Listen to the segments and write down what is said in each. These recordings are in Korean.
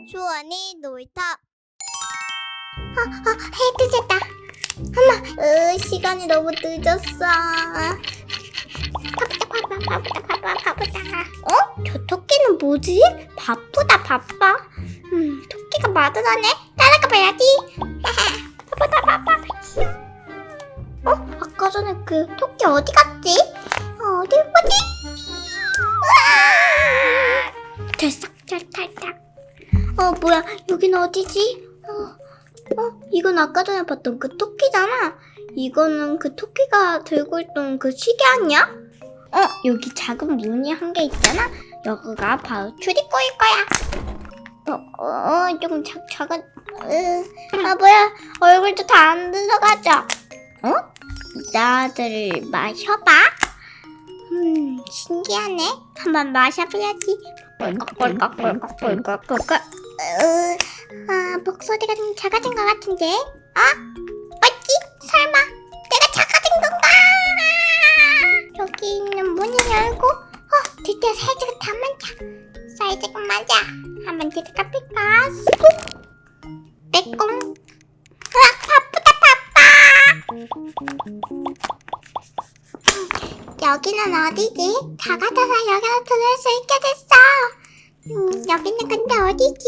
주원이 놀이터. 해 뜨졌다. 엄마, 시간이 너무 늦었어. 바쁘다. 저 토끼는 뭐지? 바빠. 토끼가 마드라네. 따라가 봐야지. 바빠. 아까 전에 그 토끼 어디 갔지? 어디 보지? 됐어, 탈탁. 뭐야, 여기는 어디지? 이건 아까 전에 봤던 그 토끼잖아. 이거는 그 토끼가 들고 있던 그 시계 아니야? 여기 작은 문이 한 개 있잖아. 여기가 바로 출입구일 거야. 조금 작은. 뭐야, 얼굴도 다 안 들어가죠? 나들 마셔봐. 신기하네. 한번 마셔봐야지. 꼴깍. 목소리가 좀 작아진 것 같은데? 맞지? 설마 내가 작아진 건가? 여기 있는 문을 열고 드디어 사이즈가 다 맞아. 사이즈가 맞아. 한번 들어가 볼까? 빼꼼. 바빠. 여기는 어디지? 다 같아서 여기로 들어올 수 있게 됐어. 여기는 근데 어디지?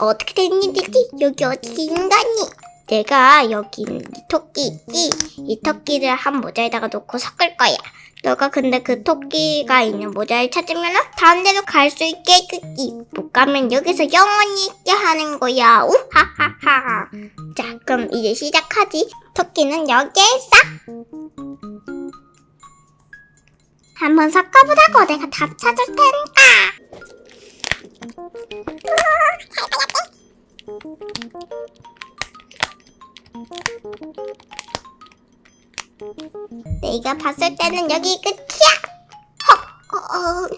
어떻게 된 일이지? 여기 어떻게 인간이? 내가 여기 있는 이 토끼 있지? 이 토끼를 한 모자에다가 놓고 섞을 거야. 너가 근데 그 토끼가 있는 모자를 찾으면 다른 데로 갈 수 있게 해주지. 못 가면 여기서 영원히 있게 하는 거야. 우하하하. 자, 그럼 이제 시작하지. 토끼는 여기에 있어. 한번 섞어보라고. 내가 다 찾을 테니까. 내가 봤을 때는 여기 끝이야.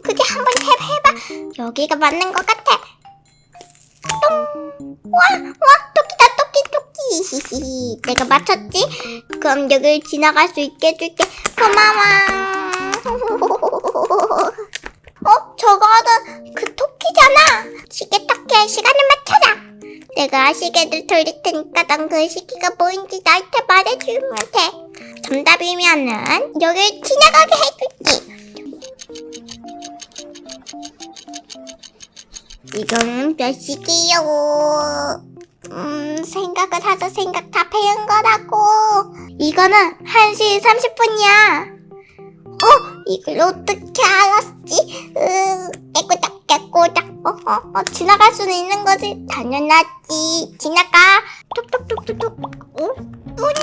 그게 한번 해봐. 여기가 맞는 것 같아. 와, 토끼다, 토끼. 내가 맞췄지? 그럼 여길 지나갈 수 있게 해줄게. 고마워. 저거는 그 토끼잖아. 시계 토끼의 시간을 맞춰라. 내가 시계를 돌릴 테니까 넌 그 시계가 뭐인지 나한테 말해주면 돼. 정답이면은 여길 지나가게 해줄게. 이거는 몇 시계요? 생각을 하자. 생각 다 배운 거라고. 이거는 1시 30분이야. 이걸 어떻게 알았지? 깨꼬닥. 지나갈 수는 있는 거지. 당연하지. 지나가. 톡톡톡톡톡. 뭐냐?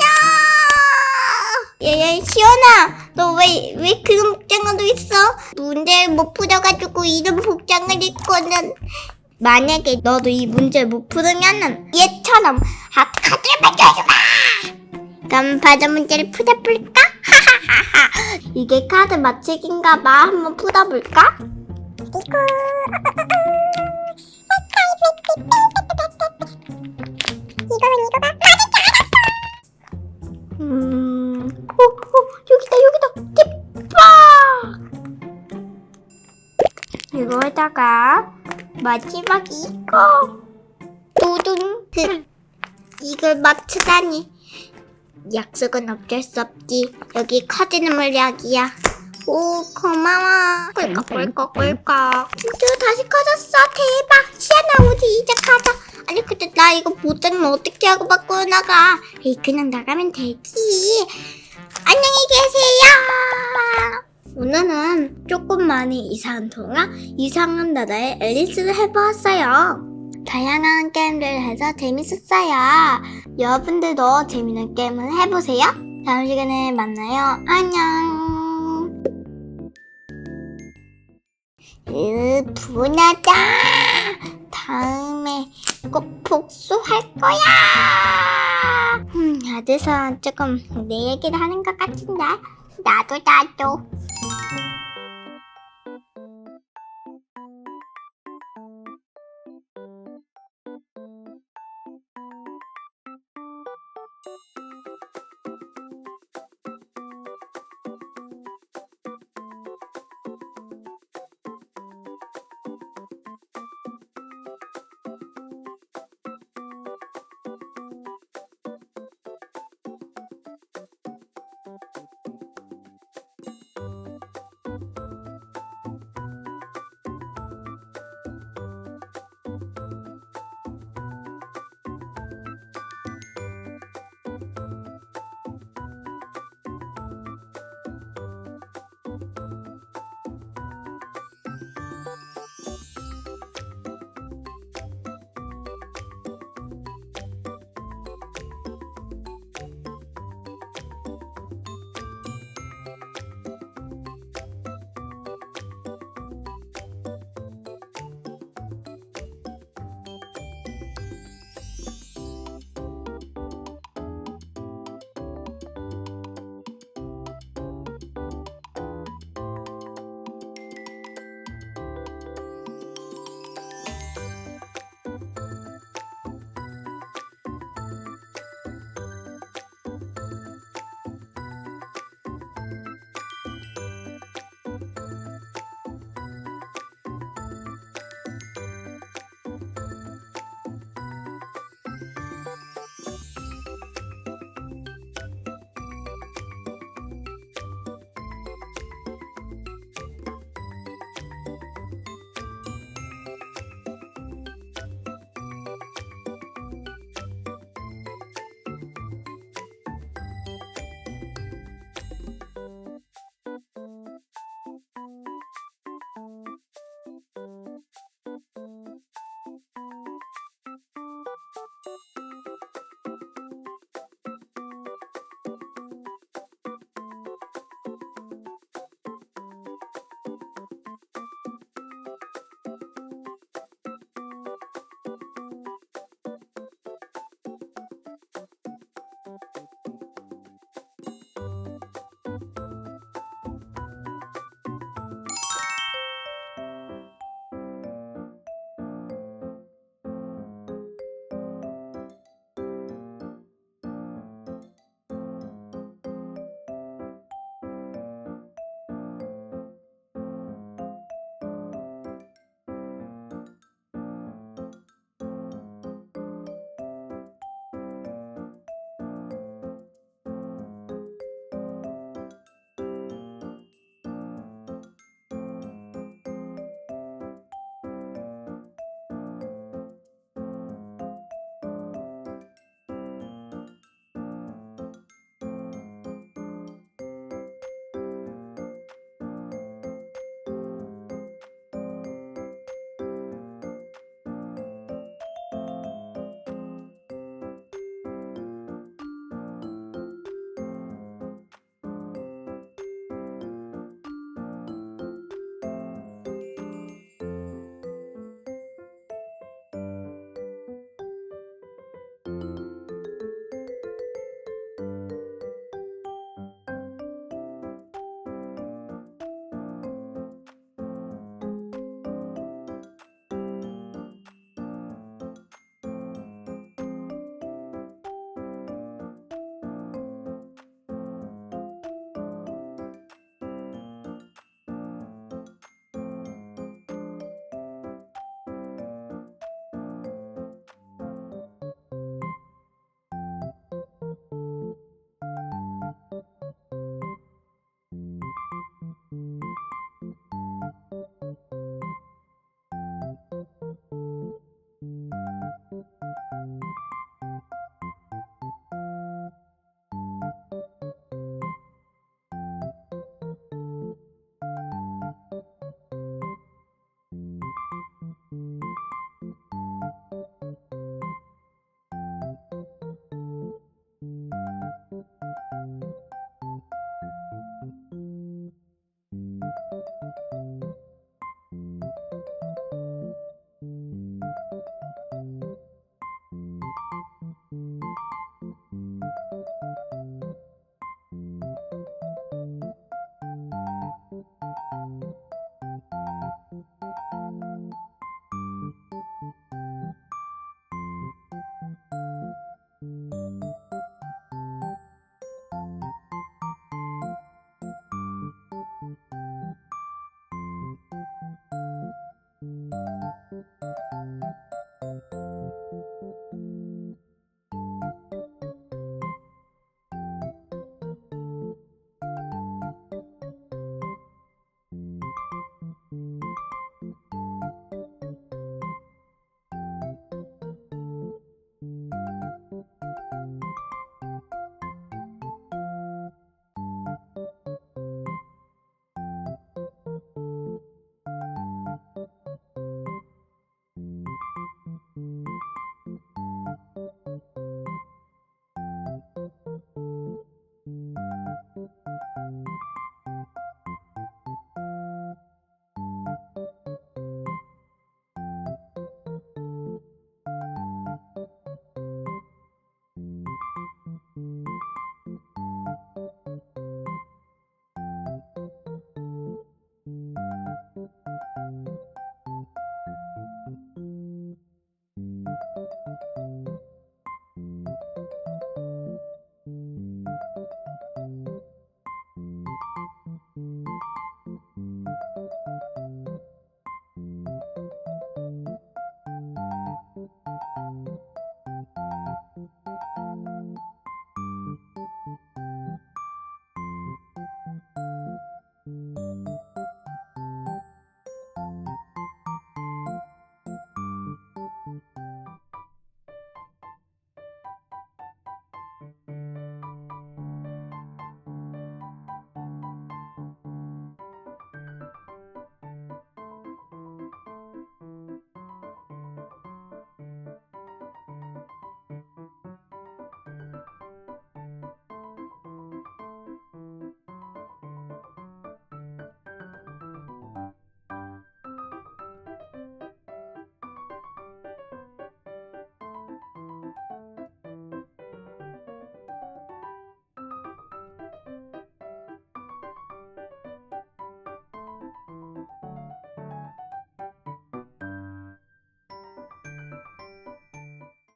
야, 시연아. 너 왜 그런 복장으로 있어? 문제를 못 풀어가지고 이런 복장을 입고는. 만약에 너도 이 문제를 못 풀으면은 얘처럼 카드를 맞춰주마. 그럼 바로 문제를 풀어볼까? 이게 카드 맞추기인가봐. 한번 풀어볼까? 이거가 맞을 줄 알았어. 여기다. 띠빠. 이거에다가 마지막 이거 두둥. 이걸 맞추다니. 약속은 어쩔 수 없지. 여기 커지는 물약이야. 오, 고마워. 꿀꺽. 드디어 다시 커졌어. 대박. 시아나, 우리 이제 가자. 아니, 근데 나 이거 모자는 어떻게 하고 밖으로 나가? 그냥 나가면 되지. 안녕히 계세요. 오늘은 조금 많이 이상한 동화, 이상한 나라의 앨리스를 해보았어요. 다양한 게임들 해서 재밌었어요. 여러분들도 재밌는 게임을 해보세요. 다음 시간에 만나요. 안녕. 분하자. 다음에 꼭 복수할 거야. 어디서 조금 내 얘기를 하는 것 같은데. 나도.